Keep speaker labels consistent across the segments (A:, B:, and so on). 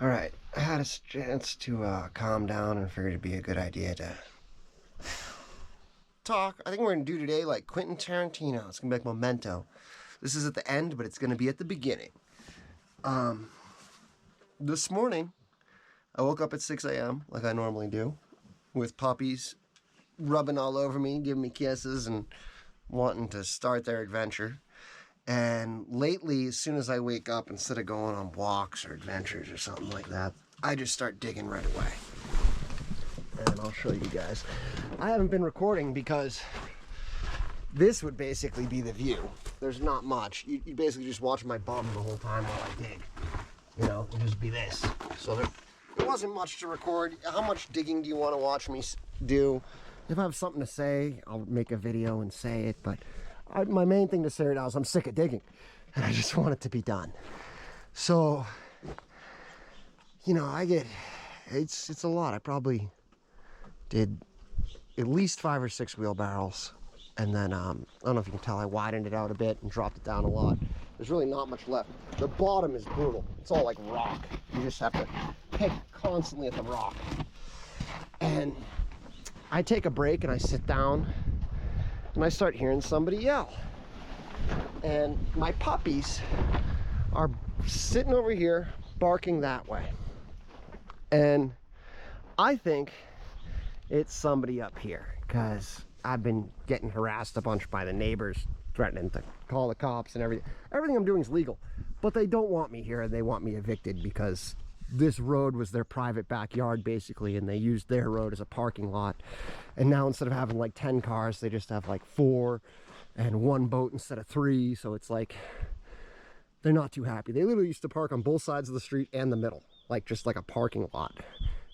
A: All right, I had a chance to calm down and figured it'd be a good idea to talk. I think we're gonna do today like Quentin Tarantino. It's gonna be like Memento. This is at the end, but it's gonna be at the beginning. This morning, I woke up at 6 a.m. like I normally do, with puppies rubbing all over me, giving me kisses, and wanting to start their adventure. And lately, as soon as I wake up, instead of going on walks or adventures or something like that, I just start digging right away. And I'll show you guys. I haven't been recording because this would basically be the view. There's not much. You basically just watch my bum the whole time while I dig. You know, it'd just be this. So there wasn't much to record. How much digging do you want to watch me do? If I have something to say, I'll make a video and say it, but my main thing to say right now is I'm sick of digging and I just want it to be done. So, you know, it's a lot. I probably did at least 5 or 6 wheelbarrows, and then I don't know if you can tell, I widened it out a bit and dropped it down a lot. There's really not much left. The bottom is brutal. It's all like rock. You just have to pick constantly at the rock. And I take a break and I sit down and I start hearing somebody yell. And my puppies are sitting over here barking that way. And I think it's somebody up here because I've been getting harassed a bunch by the neighbors, threatening to call the cops and everything. Everything I'm doing is legal, but they don't want me here. They want me evicted because this road was their private backyard basically, and they used their road as a parking lot. And now instead of having like 10 cars, they just have like 4 and 1 boat instead of 3. So it's like, they're not too happy. They literally used to park on both sides of the street and the middle, like just like a parking lot.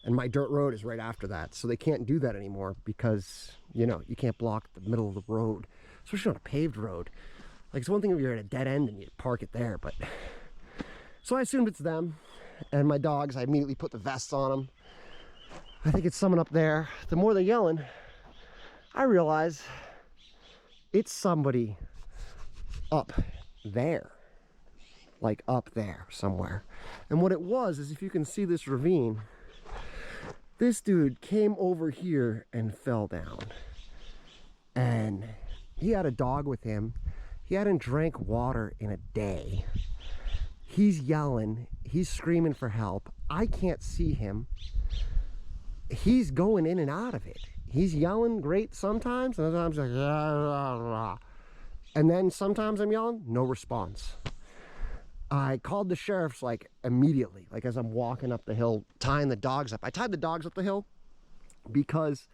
A: And my dirt road is right after that. So they can't do that anymore because, you know, you can't block the middle of the road, especially on a paved road. Like, it's one thing if you're at a dead end and you park it there, but so I assumed it's them. And my dogs, I immediately put the vests on them. I think it's someone up there. The more they're yelling, I realize it's somebody up there, like up there somewhere. And what it was is, if you can see this ravine, this dude came over here and fell down. And he had a dog with him. He hadn't drank water in a day. He's yelling, he's screaming for help. I can't see him. He's going in and out of it. He's yelling great sometimes, and other times like, rah, rah, rah. And then sometimes I'm yelling, no response. I called the sheriffs like immediately, like as I'm walking up the hill, tying the dogs up. I tied the dogs up the hill because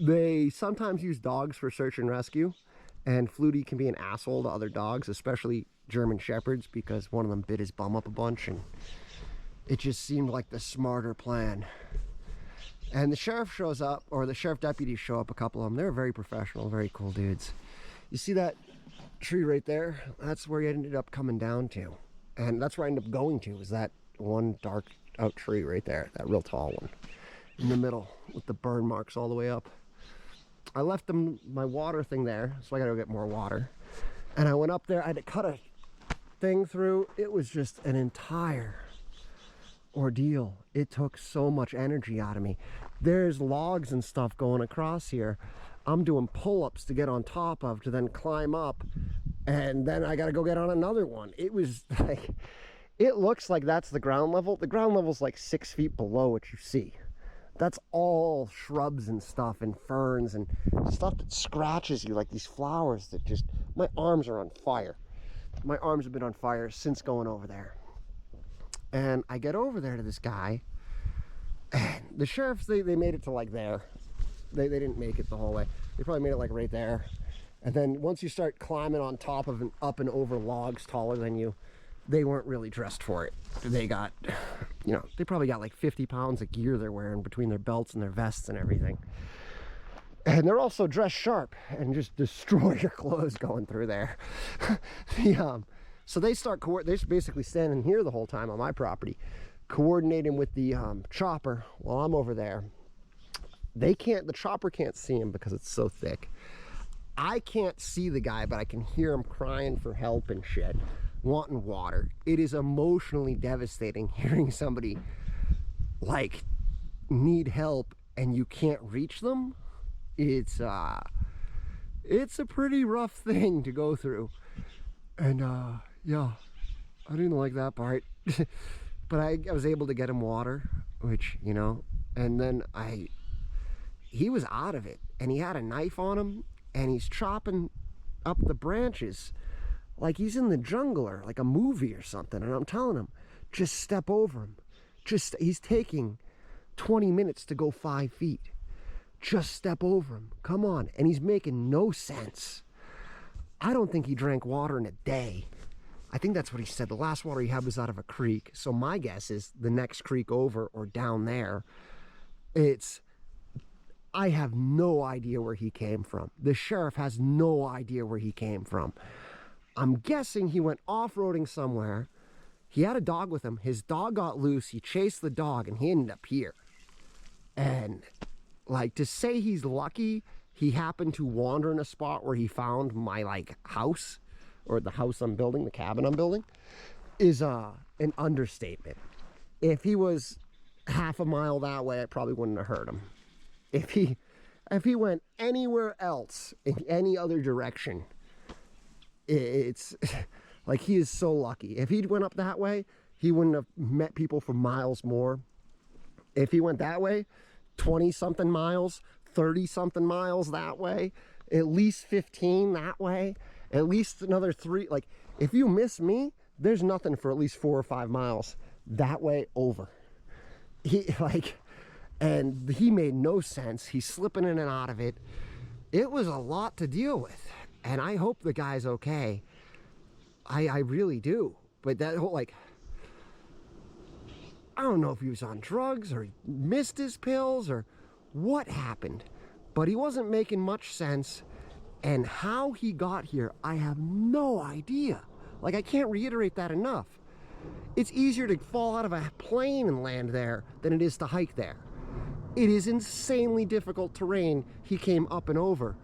A: they sometimes use dogs for search and rescue, and Flutie can be an asshole to other dogs, especially German Shepherds, because one of them bit his bum up a bunch, and it just seemed like the smarter plan. And the sheriff shows up, or the sheriff deputies show up, a couple of them. They're very professional, very cool dudes. You see that tree right there? That's where he ended up coming down to. And that's where I ended up going to, is that one dark out tree right there, that real tall one in the middle with the burn marks all the way up. I left them my water thing there, so I gotta go get more water. And I went up there, I had to cut a thing through. It was just an entire ordeal. It took so much energy out of me. There's logs and stuff going across here. I'm doing pull-ups to get on top of, to then climb up, and then I gotta go get on another one. It was like, it looks like that's the ground level. The ground level's like 6 feet below what you see. That's all shrubs and stuff and ferns and stuff that scratches you, like these flowers that just, my arms are on fire. My arms have been on fire since going over there. And I get over there to this guy, and the sheriffs, they made it to like there. They didn't make it the whole way. They probably made it like right there. And then once you start climbing on top of and up and over logs taller than you, they weren't really dressed for it. They got, you know, they probably got like 50 pounds of gear they're wearing between their belts and their vests and everything. And they're also dressed sharp and just destroy your clothes going through there. So they start, they're basically standing here the whole time on my property, coordinating with the chopper while I'm over there. They can't, the chopper can't see him because it's so thick. I can't see the guy, but I can hear him crying for help and shit. wanting water. It is emotionally devastating hearing somebody like need help and you can't reach them. It's a pretty rough thing to go through. And yeah, I didn't like that part. But I was able to get him water, which, you know, and then he was out of it, and he had a knife on him, and he's chopping up the branches like he's in the jungle or like a movie or something. And I'm telling him, just step over him. He's taking 20 minutes to go 5 feet. Just step over him. Come on. And he's making no sense. I don't think he drank water in a day. I think that's what he said. The last water he had was out of a creek. So my guess is the next creek over or down there. I have no idea where he came from. The sheriff has no idea where he came from. I'm guessing he went off-roading somewhere. He had a dog with him. His dog got loose. He chased the dog and he ended up here. And like, to say he's lucky he happened to wander in a spot where he found my like house, or the house I'm building, the cabin I'm building, is an understatement. If he was half a mile that way, I probably wouldn't have hurt him. If he went anywhere else in any other direction, it's like, he is so lucky. If he went up that way, he wouldn't have met people for miles more. If he went that way, 20-something miles, 30-something miles that way, at least 15 that way, at least another 3. Like, if you miss me, there's nothing for at least 4 or 5 miles that way over. And he made no sense. He's slipping in and out of it. It was a lot to deal with, and I hope the guy's okay. I really do. But that whole, like, I don't know if he was on drugs or he missed his pills or what happened, but he wasn't making much sense. And how he got here, I have no idea. Like, I can't reiterate that enough. It's easier to fall out of a plane and land there than it is to hike there. It is insanely difficult terrain he came up and over.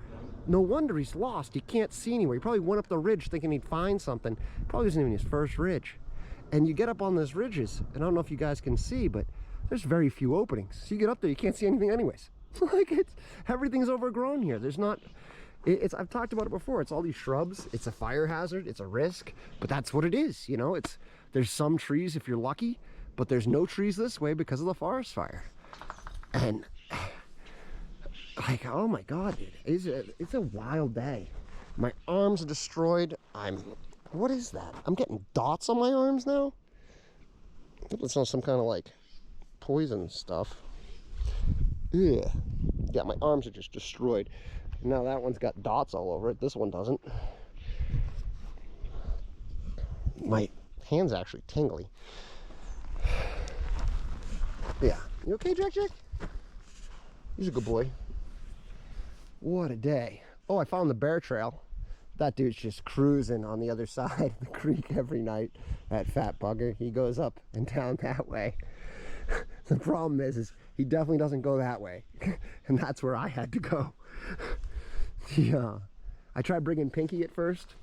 A: No wonder he's lost. He can't see anywhere. He probably went up the ridge thinking he'd find something. Probably wasn't even his first ridge. And you get up on those ridges, and I don't know if you guys can see, but there's very few openings. So you get up there, you can't see anything anyways. Like, everything's overgrown here. There's not... I've talked about it before. It's all these shrubs. It's a fire hazard. It's a risk. But that's what it is, you know? There's some trees if you're lucky, but there's no trees this way because of the forest fire. And, like, oh my God, dude. It's a wild day. My arms are destroyed. What is that? I'm getting dots on my arms now? I think it's on some kind of, like, poison stuff. Yeah. Yeah, my arms are just destroyed. Now that one's got dots all over it. This one doesn't. My hand's actually tingly. Yeah. You okay, Jack? He's a good boy. What a day. Oh, I found the bear trail. That dude's just cruising on the other side of the creek every night. That fat bugger. He goes up and down that way. The problem is he definitely doesn't go that way. And that's where I had to go. Yeah, I tried bringing Pinky at first.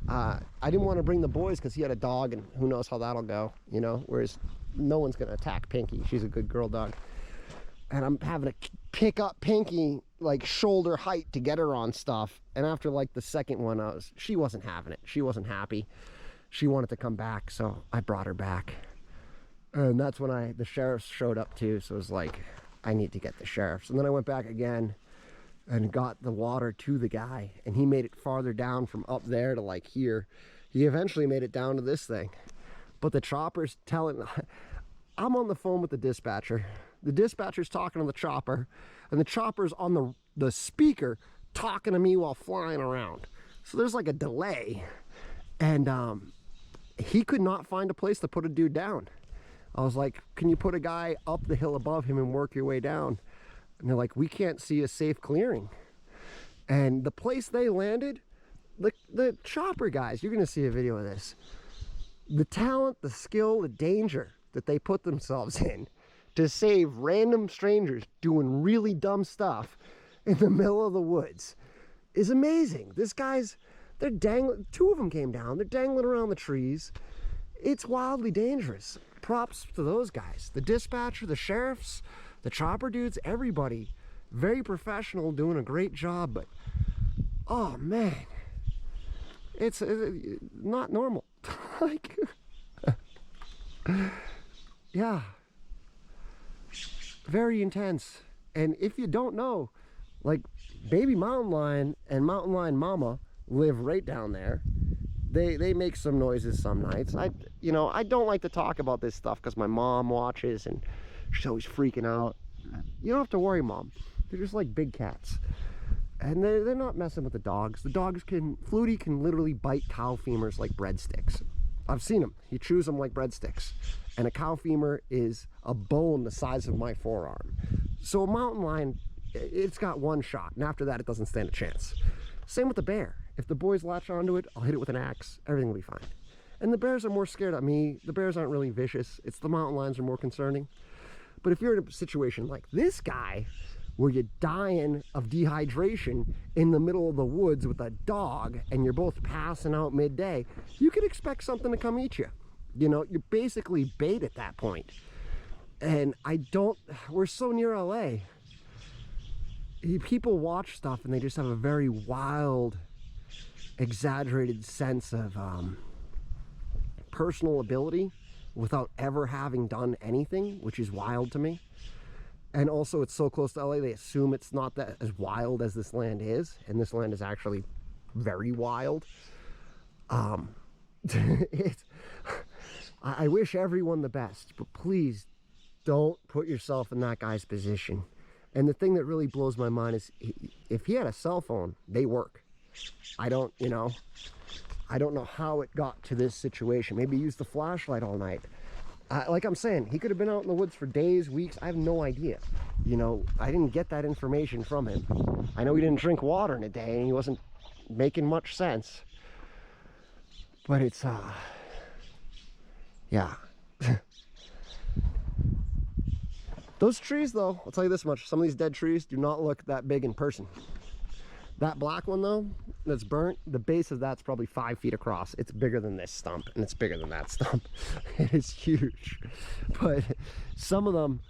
A: I didn't want to bring the boys because he had a dog, and who knows how that'll go, you know, whereas no one's going to attack Pinky. She's a good girl dog. And I'm having to pick up Pinky like shoulder height to get her on stuff. And after like the second one, she wasn't having it. She wasn't happy. She wanted to come back, so I brought her back. And that's when the sheriffs showed up too, so it was like, I need to get the sheriffs. And then I went back again and got the water to the guy, and he made it farther down from up there to like here. He eventually made it down to this thing, but the chopper's I'm on the phone with the dispatcher. The dispatcher's talking to the chopper, and the chopper's on the speaker talking to me while flying around. So there's like a delay, and he could not find a place to put a dude down. I was like, can you put a guy up the hill above him and work your way down? And they're like, we can't see a safe clearing. And the place they landed, the chopper guys, you're going to see a video of this. The talent, the skill, the danger that they put themselves in to save random strangers doing really dumb stuff in the middle of the woods is amazing. This guy's They're dangling. 2 of them came down. They're dangling around the trees. It's wildly dangerous. Props to those guys. The dispatcher, the sheriffs, the chopper dudes, everybody. Very professional, doing a great job, but oh man, it's not normal. Like, yeah, very intense. And if you don't know, like, baby mountain lion and mountain lion mama live right down there. They make some noises some nights. I don't like to talk about this stuff because my mom watches and she's always freaking out. You don't have to worry, Mom. They're just like big cats. And they're not messing with the dogs. The dogs Flutie can literally bite cow femurs like breadsticks. I've seen him. He chews them like breadsticks. And a cow femur is a bone the size of my forearm. So a mountain lion, it's got one shot. And after that, it doesn't stand a chance. Same with the bear. If the boys latch onto it, I'll hit it with an axe. Everything will be fine. And the bears are more scared of me. The bears aren't really vicious. It's the mountain lions are more concerning. But if you're in a situation like this guy, where you're dying of dehydration in the middle of the woods with a dog and you're both passing out midday, you could expect something to come eat you. You know, you're basically bait at that point. And we're so near LA. People watch stuff and they just have a very wild, exaggerated sense of personal ability without ever having done anything, which is wild to me. And also, it's so close to LA, they assume it's not that as wild as this land is, and this land is actually very wild. I wish everyone the best, but please don't put yourself in that guy's position. And the thing that really blows my mind is, if he had a cell phone, they work. I don't know how it got to this situation. Maybe he used the flashlight all night. Like I'm saying, he could have been out in the woods for days, weeks. I have no idea. You know, I didn't get that information from him. I know he didn't drink water in a day and he wasn't making much sense. But it's, yeah. Those trees, though, I'll tell you this much. Some of these dead trees do not look that big in person. That black one, though, that's burnt, the base of that's probably 5 feet across. It's bigger than this stump, and it's bigger than that stump. It is huge. But some of them,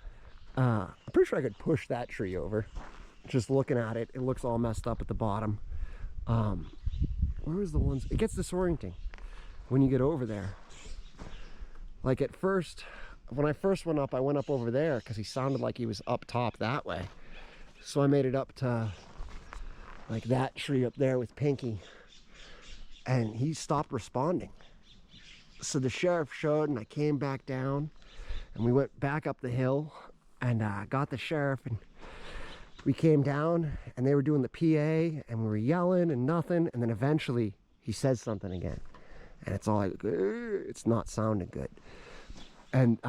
A: I'm pretty sure I could push that tree over. Just looking at it, it looks all messed up at the bottom. Where was the ones? It gets disorienting when you get over there. Like at first, when I first went up, I went up over there because he sounded like he was up top that way. So I made it up to like that tree up there with Pinky, and he stopped responding. So the sheriff showed, and I came back down, and we went back up the hill, and got the sheriff, and we came down, and they were doing the PA, and we were yelling and nothing, and then eventually he says something again, and it's all like, it's not sounding good. And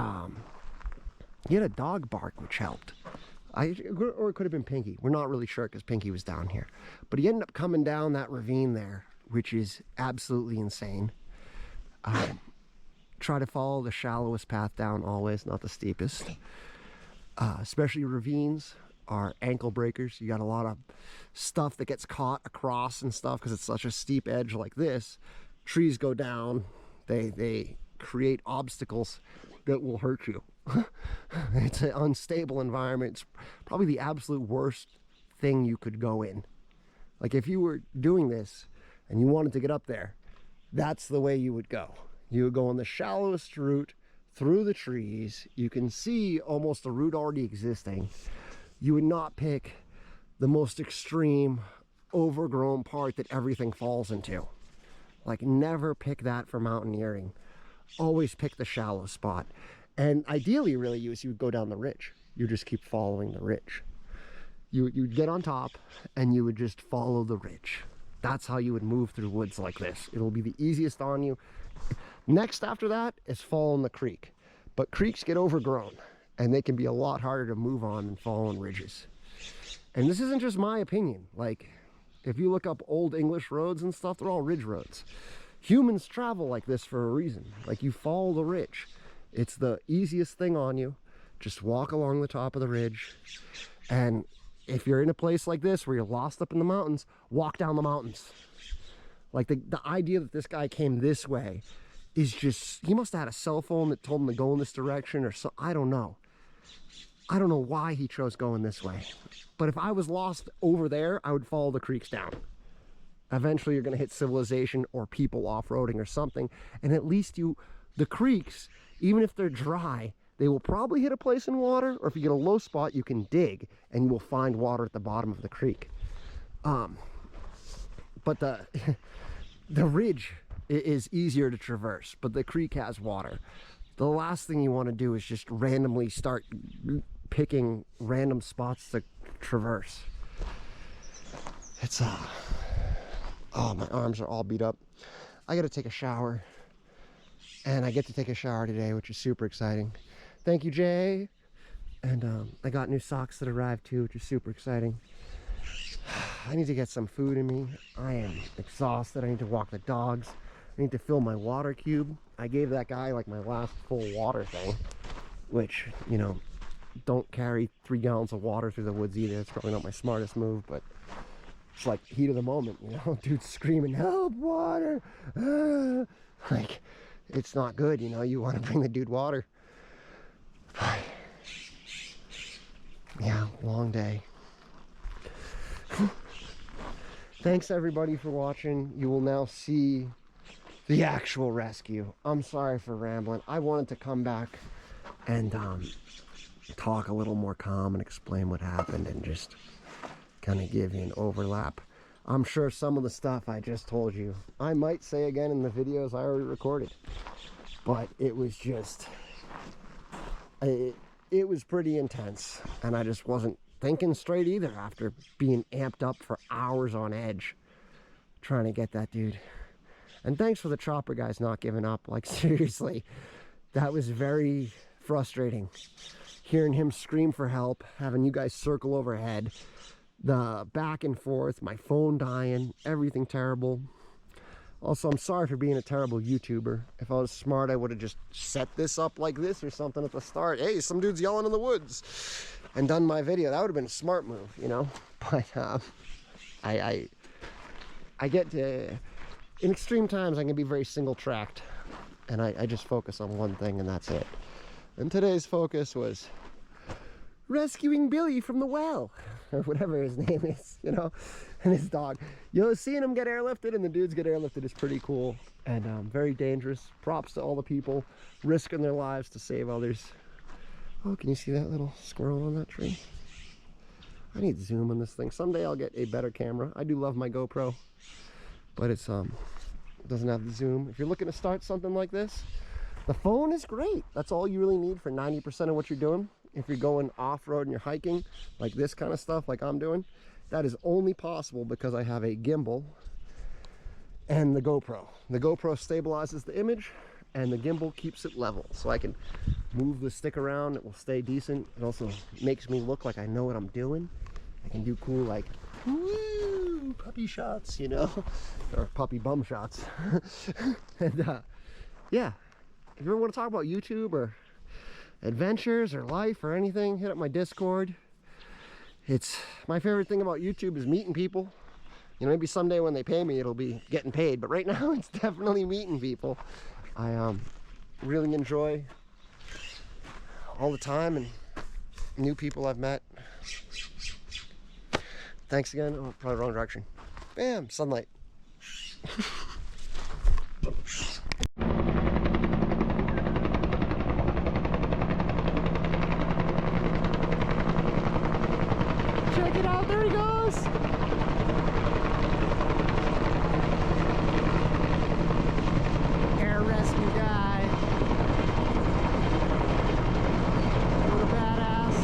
A: he had a dog bark, which helped. Or it could have been Pinky. We're not really sure because Pinky was down here. But he ended up coming down that ravine there, which is absolutely insane. Try to follow the shallowest path down always, not the steepest. Especially ravines are ankle breakers. You got a lot of stuff that gets caught across and stuff because it's such a steep edge like this. Trees go down. They create obstacles that will hurt you. It's an unstable environment. It's probably the absolute worst thing you could go in. Like if you were doing this and you wanted to get up there, that's the way you would go. You would go on the shallowest route through the trees. You can see almost the route already existing. You would not pick the most extreme, overgrown part that everything falls into. Like never pick that for mountaineering. Always pick the shallow spot. And ideally, really, you would go down the ridge. You just keep following the ridge. You'd get on top, and you would just follow the ridge. That's how you would move through woods like this. It'll be the easiest on you. Next after that is following the creek. But creeks get overgrown, and they can be a lot harder to move on than following ridges. And this isn't just my opinion. Like, if you look up old English roads and stuff, they're all ridge roads. Humans travel like this for a reason. Like, you follow the ridge. It's the easiest thing on you. Just walk along the top of the ridge. And if you're in a place like this where you're lost up in the mountains, walk down the mountains. Like the idea that this guy came this way is just, he must have had a cell phone that told him to go in this direction or so. I don't know. I don't know why he chose going this way. But if I was lost over there, I would follow the creeks down. Eventually you're going to hit civilization or people off-roading or something. And at least the creeks, even if they're dry, they will probably hit a place in water, or if you get a low spot, you can dig and you will find water at the bottom of the creek. But the ridge is easier to traverse, but the creek has water. The last thing you want to do is just randomly start picking random spots to traverse. It's oh, my arms are all beat up. I gotta take a shower, and I get to take a shower today, which is super exciting. Thank you, Jay. And I got new socks that arrived too, which is super exciting. I need to get some food in me. I am exhausted. I need to walk the dogs. I need to fill my water cube. I gave that guy like my last full water thing, which, you know, don't carry 3 gallons of water through the woods either. It's probably not my smartest move, but it's like heat of the moment, you know, dude's screaming, help, water. Like, it's not good, you know, you want to bring the dude water. Yeah, long day. Thanks everybody for watching. You will now see the actual rescue. I'm sorry for rambling. I wanted to come back and talk a little more calm and explain what happened and just kind of give you an overlap. I'm sure some of the stuff I just told you I might say again in the videos I already recorded, but it was just it was pretty intense, and I just wasn't thinking straight either after being amped up for hours on edge trying to get that dude. And thanks for the chopper guys not giving up. Like, seriously, that was very frustrating, hearing him scream for help, having you guys circle overhead, the back and forth, my phone dying, everything terrible. Also, I'm sorry for being a terrible YouTuber. If I was smart, I would have just set this up like this or something at the start. Hey, some dude's yelling in the woods, and done my video. That would have been a smart move, you know. But I get to, in extreme times, I can be very single-tracked, and I just focus on one thing, and that's it. And today's focus was rescuing Billy from the well, or whatever his name is, you know, and his dog. You know, seeing him get airlifted and the dudes get airlifted is pretty cool, and very dangerous. Props to all the people risking their lives to save others. Oh, can you see that little squirrel on that tree? I need zoom on this thing. Someday I'll get a better camera. I do love my GoPro, but it's it doesn't have the zoom. If you're looking to start something like this, the phone is great. That's all you really need for 90% of what you're doing. If you're going off-road and you're hiking, like this kind of stuff like I'm doing, that is only possible because I have a gimbal and the GoPro. The GoPro stabilizes the image and the gimbal keeps it level. So I can move the stick around, it will stay decent. It also makes me look like I know what I'm doing. I can do cool, like, woo, puppy shots, you know, or puppy bum shots. And yeah, if you ever want to talk about YouTube or adventures or life or anything, hit up my Discord. It's my favorite thing about YouTube is meeting people. You know, maybe someday when they pay me it'll be getting paid, but right now it's definitely meeting people. I really enjoy all the time and new people I've met. Thanks again. Oh, probably wrong direction. Bam, sunlight. Check it out, there he goes! Air rescue guy. What a badass.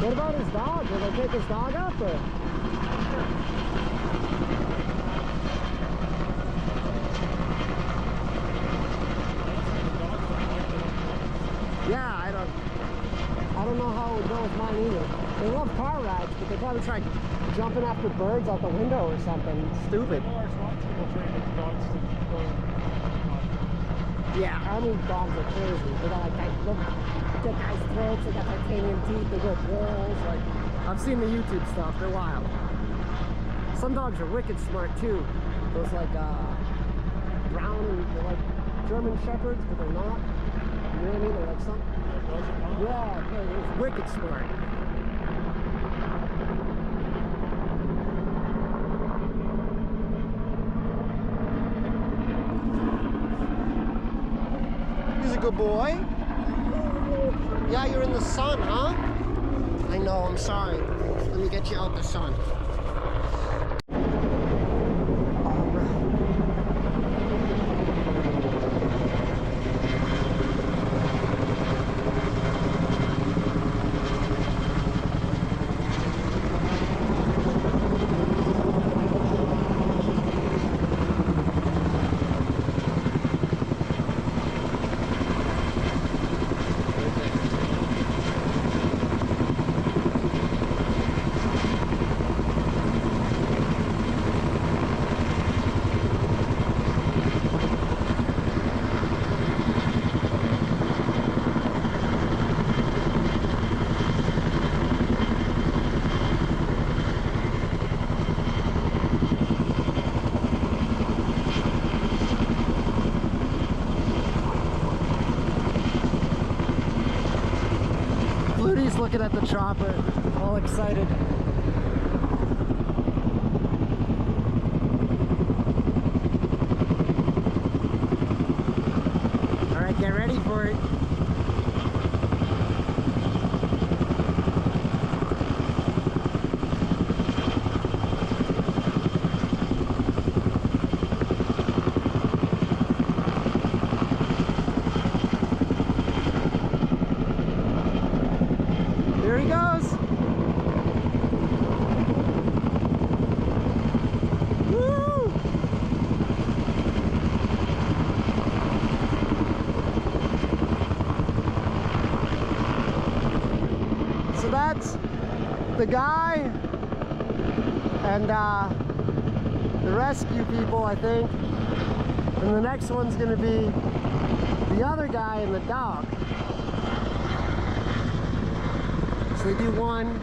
A: What about his dog? Did they take his dog up or? Yeah, I don't know how it would go with mine either. They love car rides, but they probably tried jumping after birds out the window or something stupid. Yeah, army dogs are crazy. They got like get guys' throats, they got titanium teeth, they go balls. Like, I've seen the YouTube stuff, they're wild. Some dogs are wicked smart too. Those like brown and they're like German shepherds, but they're not. You know what I mean? They're like some. Yeah, they're wicked smart. He's a good boy. Yeah, you're in the sun, huh? I know, I'm sorry. Let me get you out the sun. Fluty's looking at the chopper, all excited. All right, get ready for it. Here he goes. Woo! So that's the guy and the rescue people, I think. And the next one's gonna be the other guy and the dog. So they do one,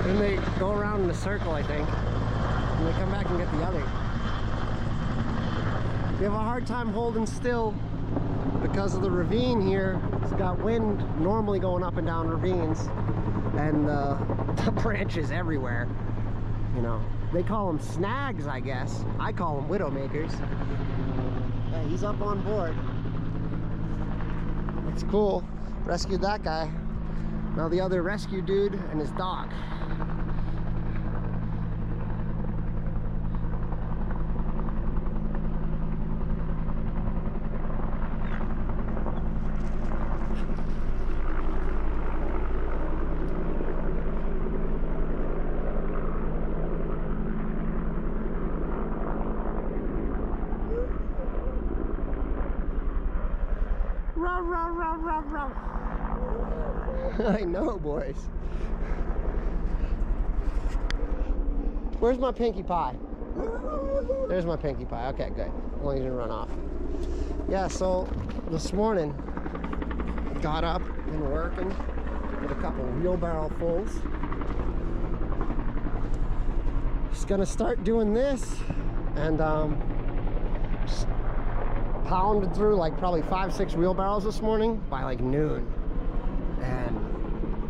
A: then they go around in a circle, I think, and they come back and get the other. We have a hard time holding still because of the ravine here. It's got wind normally going up and down ravines, and the branches everywhere. You know, they call them snags, I guess. I call them widowmakers. Yeah, he's up on board. That's cool. Rescued that guy. Now the other rescue dude and his dog. Rah, rah, rah, rah, rah. I know, boys. Where's my Pinkie Pie? There's my Pinkie Pie. Okay, good. As long as he didn't run off. Yeah, so this morning, got up and working with a couple wheelbarrow fulls. Just gonna start doing this and just pounded through like probably 5-6 wheelbarrows this morning by like noon. And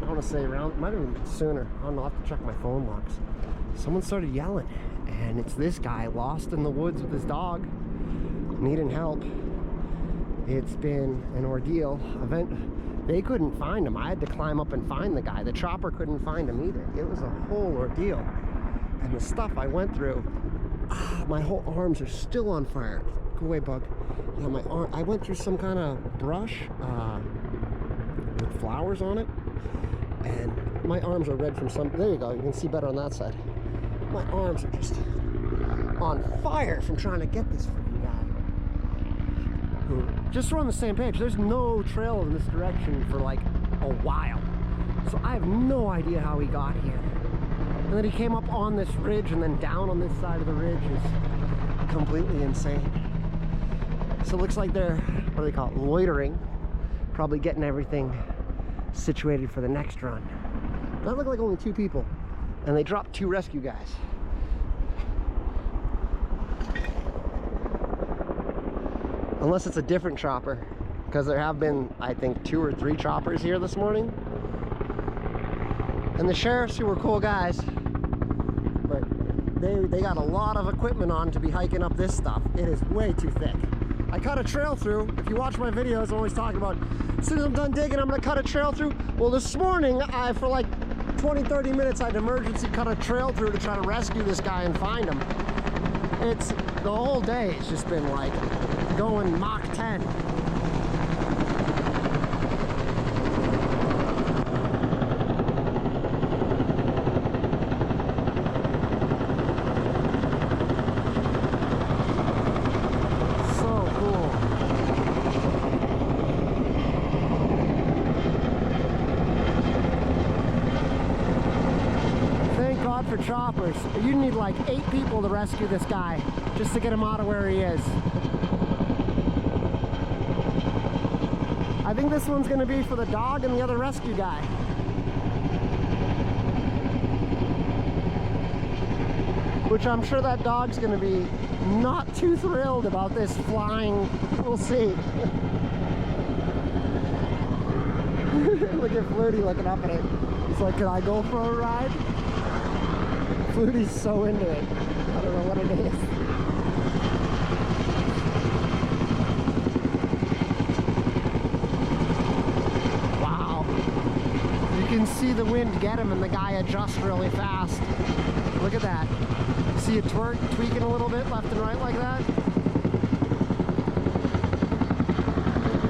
A: I want to say around, might have even been sooner. I don't know, I'll have to check my phone logs. Someone started yelling, and it's this guy lost in the woods with his dog, needing help. It's been an ordeal. They couldn't find him. I had to climb up and find the guy. The chopper couldn't find him either. It was a whole ordeal. And the stuff I went through, my whole arms are still on fire. Go away, bug. Yeah, my arm. I went through some kind of brush with flowers on it, And my arms are red from some, there you go, you can see better on that side. My arms are just on fire from trying to get this freaking guy. Just so we're on the same page, there's no trail in this direction for like a while. So I have no idea how he got here. And then he came up on this ridge and then down on this side of the ridge is completely insane. So it looks like they're, what do they call it, loitering. Probably getting everything situated for the next run. That looked like only 2 people. And they dropped 2 rescue guys. Unless it's a different chopper. Because there have been, I think, 2 or 3 choppers here this morning. And the sheriffs, who were cool guys, but they got a lot of equipment on to be hiking up this stuff. It is way too thick. I cut a trail through. If you watch my videos, I'm always talking about, as soon as I'm done digging, I'm gonna cut a trail through. Well, this morning, for like 20-30 minutes, I had to emergency cut a trail through to try to rescue this guy and find him. It's, the whole day it's just been like going Mach 10. For choppers, you need like 8 people to rescue this guy just to get him out of where he is. I think this one's going to be for the dog and the other rescue guy. Which I'm sure that dog's going to be not too thrilled about this flying. We'll see. Look at Flutie looking up at it. He's like, can I go for a ride? Flutie's so into it. I don't know what it is. Wow. You can see the wind get him and the guy adjusts really fast. Look at that. See it tweaking a little bit left and right like that?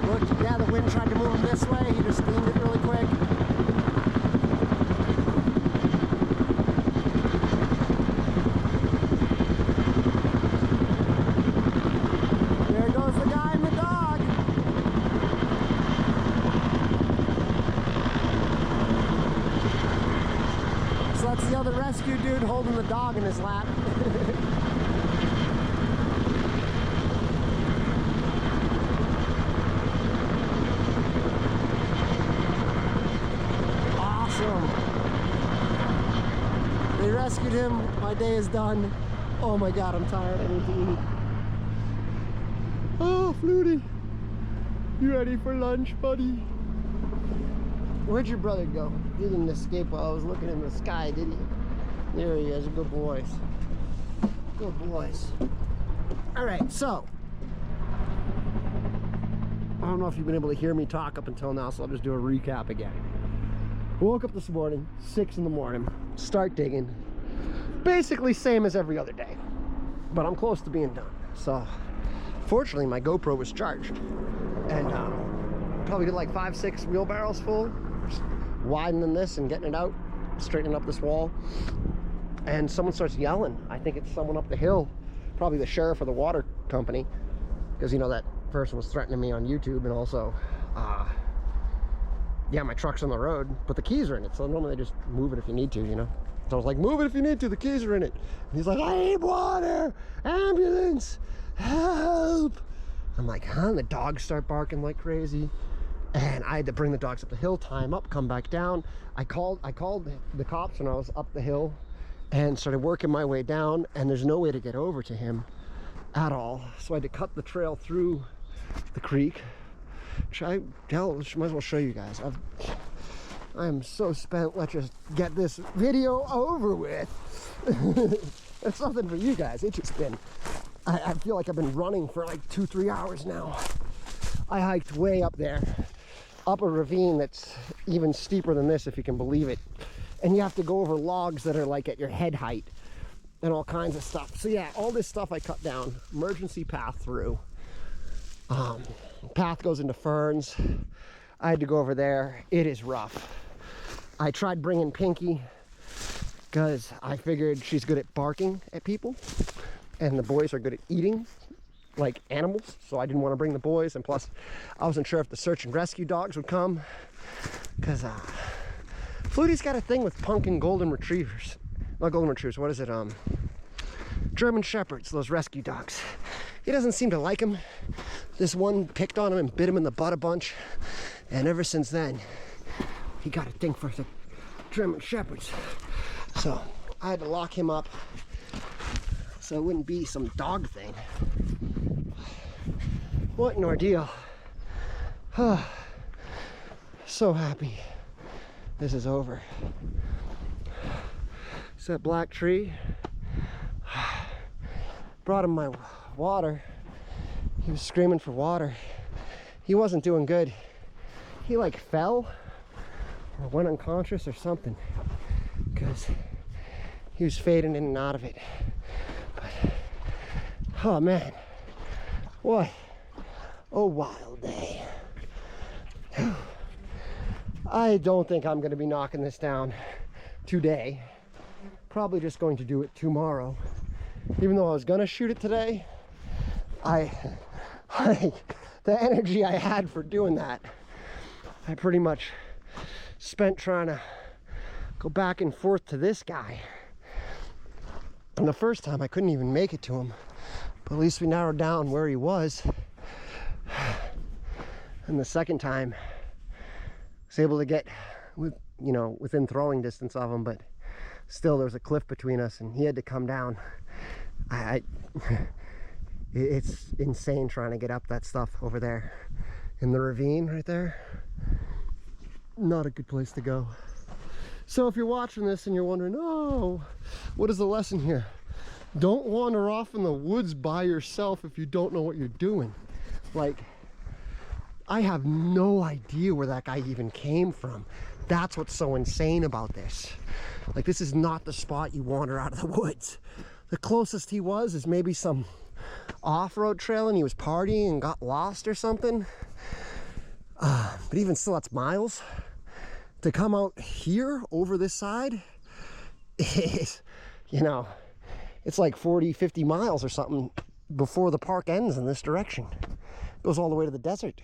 A: Look, yeah, the wind tried to move him this way. He just leaned it really quick. The other rescue dude holding the dog in his lap. Awesome. They rescued him. My day is done. Oh my God, I'm tired. I need to eat. Oh, Flutie. You ready for lunch, buddy? Where'd your brother go? He didn't escape while I was looking in the sky, did he? There he is. Good boys. Good boys. All right, so I don't know if you've been able to hear me talk up until now, so I'll just do a recap again. I woke up this morning, 6 in the morning, start digging. Basically same as every other day, but I'm close to being done. So fortunately, my GoPro was charged, and probably did like 5-6 wheelbarrows full. Widening this and getting it out, straightening up this wall, and someone starts yelling. I think it's someone up the hill, probably the sheriff or the water company, because you know that person was threatening me on YouTube, and also yeah, my truck's on the road, but the keys are in it, so normally they just move it if you need to, you know. So I was like, move it if you need to, the keys are in it. And he's like, I need water, ambulance, help. I'm like, huh? And the dogs start barking like crazy. And I had to bring the dogs up the hill, tie them up, come back down. I called the cops when I was up the hill and started working my way down, and there's no way to get over to him at all. So I had to cut the trail through the creek. Might as well show you guys. I am so spent. Let's just get this video over with. It's nothing for you guys. It's just been, I feel like I've been running for like 2-3 hours now. I hiked way up there, up a ravine that's even steeper than this, if you can believe it. And you have to go over logs that are like at your head height and all kinds of stuff. So yeah, all this stuff I cut down. Emergency path through. Path goes into ferns. I had to go over there. It is rough. I tried bringing Pinky because I figured she's good at barking at people, and the boys are good at eating like animals, so I didn't want to bring the boys. And plus, I wasn't sure if the search and rescue dogs would come, because Flutie's got a thing with pumpkin golden retrievers. Not golden retrievers, what is it? German Shepherds, those rescue dogs. He doesn't seem to like them. This one picked on him and bit him in the butt a bunch, and ever since then, he got a thing for the German Shepherds. So I had to lock him up so it wouldn't be some dog thing. What an ordeal. So happy this is over. It's that black tree. Brought him my water. He was screaming for water. He wasn't doing good. He like fell or went unconscious or something, because he was fading in and out of it. But oh man, what a wild day. I don't think I'm going to be knocking this down today. Probably just going to do it tomorrow. Even though I was going to shoot it today, the energy I had for doing that, I pretty much spent trying to go back and forth to this guy. And the first time I couldn't even make it to him, but at least we narrowed down where he was. And the second time I was able to get within throwing distance of him, but still there was a cliff between us and he had to come down. It's insane trying to get up that stuff over there in the ravine right there. Not a good place to go. So if you're watching this and you're wondering, oh, what is the lesson here? Don't wander off in the woods by yourself if you don't know what you're doing. Like, I have no idea where that guy even came from. That's what's so insane about this. Like, this is not the spot you wander out of the woods. The closest he was is maybe some off-road trail and he was partying and got lost or something. But even still, that's miles. To come out here over this side is, it's like 40, 50 miles or something before the park ends in this direction. It goes all the way to the desert.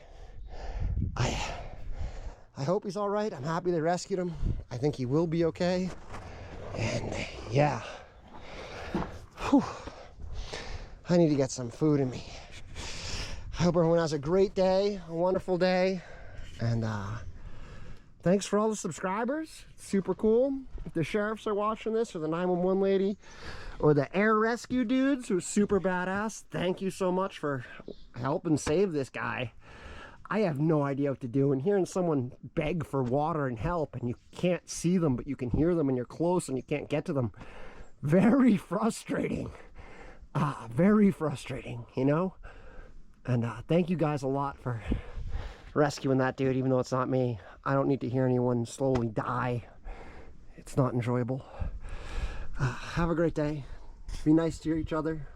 A: I hope he's all right. I'm happy they rescued him. I think he will be okay. And yeah. Whew. I need to get some food in me. I hope everyone has a great day, a wonderful day. And thanks for all the subscribers. It's super cool. If the sheriffs are watching this, or the 911 lady, or the air rescue dudes who's super badass, thank you so much for helping save this guy. I have no idea what to do, and hearing someone beg for water and help, and you can't see them, but you can hear them, and you're close, and you can't get to them. Very frustrating. Very frustrating, And thank you guys a lot for rescuing that dude, even though it's not me. I don't need to hear anyone slowly die. It's not enjoyable. Have a great day. Be nice to each other.